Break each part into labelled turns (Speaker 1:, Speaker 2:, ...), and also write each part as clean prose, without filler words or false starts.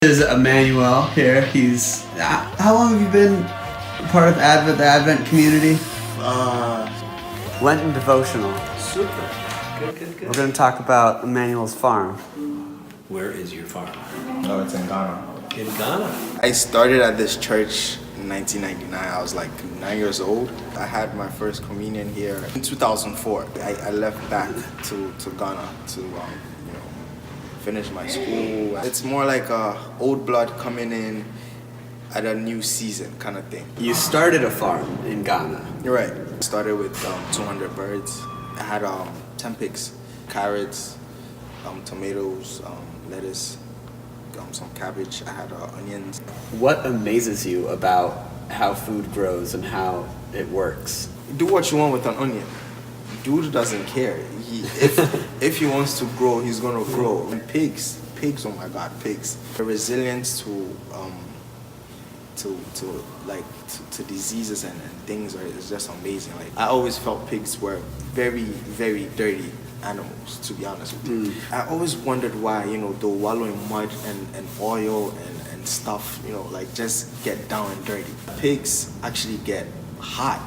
Speaker 1: This is Emmanuel here. He's how long have you been part of Advent, the Advent community? Lenten devotional.
Speaker 2: Super. Good.
Speaker 1: We're going to talk about Emmanuel's farm.
Speaker 2: Where is your farm?
Speaker 3: No, it's in Ghana.
Speaker 2: In Ghana.
Speaker 3: I started at this church in 1999. I was like 9 years old. I had my first communion here in 2004. I left back to Ghana to finish my school. It's more like old blood coming in at a new season kind of thing.
Speaker 1: You started a farm in Ghana.
Speaker 3: You're right. Started with 200 birds. I had 10 pigs, carrots, tomatoes, lettuce, some cabbage. I had onions.
Speaker 1: What amazes you about how food grows and how it works?
Speaker 3: Do what you want with an onion. Dude doesn't care. If he wants to grow, he's gonna grow. And pigs, oh my God, pigs. The resilience to diseases and things is just amazing. Like, I always felt pigs were very, very dirty animals, to be honest with you. I always wondered why, they'll wallow in mud and oil and stuff, like just get down and dirty. Pigs actually get hot,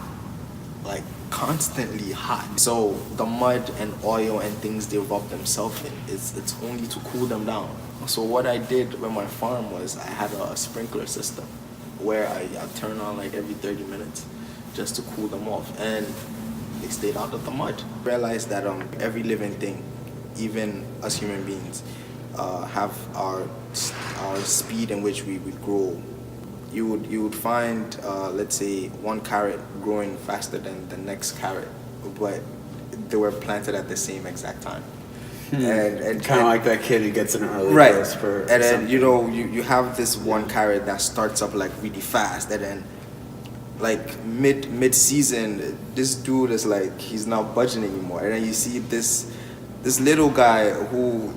Speaker 3: like constantly hot. So the mud and oil and things they rub themselves in, it's only to cool them down. So what I did with my farm was I had a sprinkler system where I turn on like every 30 minutes just to cool them off, and they stayed out of the mud. Realized that every living thing, even us human beings, have our speed in which we grow. You would find, let's say, one carrot growing faster than the next carrot, but they were planted at the same exact time. And
Speaker 1: kind of like that kid who gets an early
Speaker 3: right.
Speaker 1: dose for
Speaker 3: and then
Speaker 1: something.
Speaker 3: you have this one carrot that starts up like really fast, and then like mid season, this dude is like, he's not budging anymore, and then you see this little guy who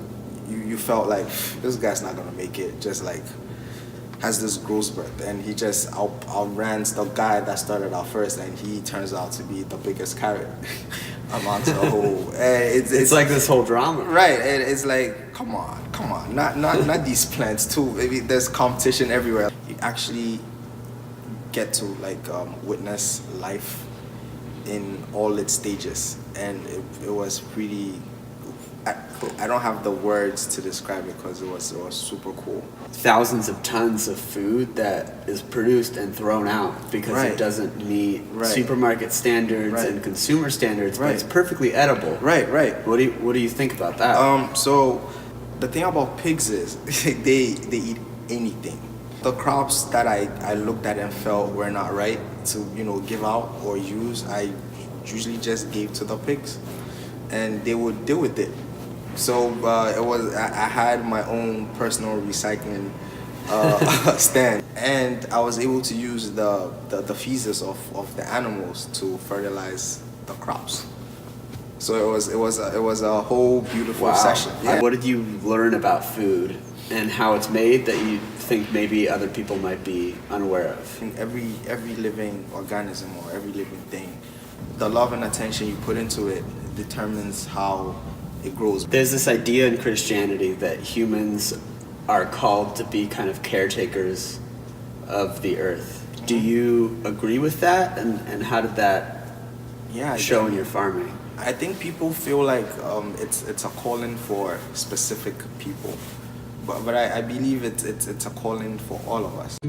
Speaker 3: you felt like this guy's not gonna make it, just like has this growth spurt, and he just outruns the guy that started out first, and he turns out to be the biggest carrot amongst the whole. It's
Speaker 1: like this whole drama,
Speaker 3: right? And it's like, come on, not these plants too. Maybe there's competition everywhere. You actually get to witness life in all its stages, and it was really. I don't have the words to describe it because it was super cool.
Speaker 1: Thousands of tons of food that is produced and thrown out because
Speaker 3: right.
Speaker 1: it doesn't meet
Speaker 3: right.
Speaker 1: supermarket standards
Speaker 3: right.
Speaker 1: and consumer standards,
Speaker 3: right.
Speaker 1: but it's perfectly edible.
Speaker 3: Right.
Speaker 1: What do you think about that?
Speaker 3: So the thing about pigs is they eat anything. The crops that I looked at and felt were not right to give out or use, I usually just gave to the pigs, and they would deal with it. So I had my own personal recycling stand, and I was able to use the feces of the animals to fertilize the crops. So it was a whole beautiful session. Yeah.
Speaker 1: What did you learn about food and how it's made that you think maybe other people might be unaware of?
Speaker 3: In every living organism or every living thing, the love and attention you put into it determines how it grows.
Speaker 1: There's this idea in Christianity that humans are called to be kind of caretakers of the earth. Do you agree with that? And how did that show in your farming?
Speaker 3: I think people feel like it's a calling for specific people, but I believe it's a calling for all of us.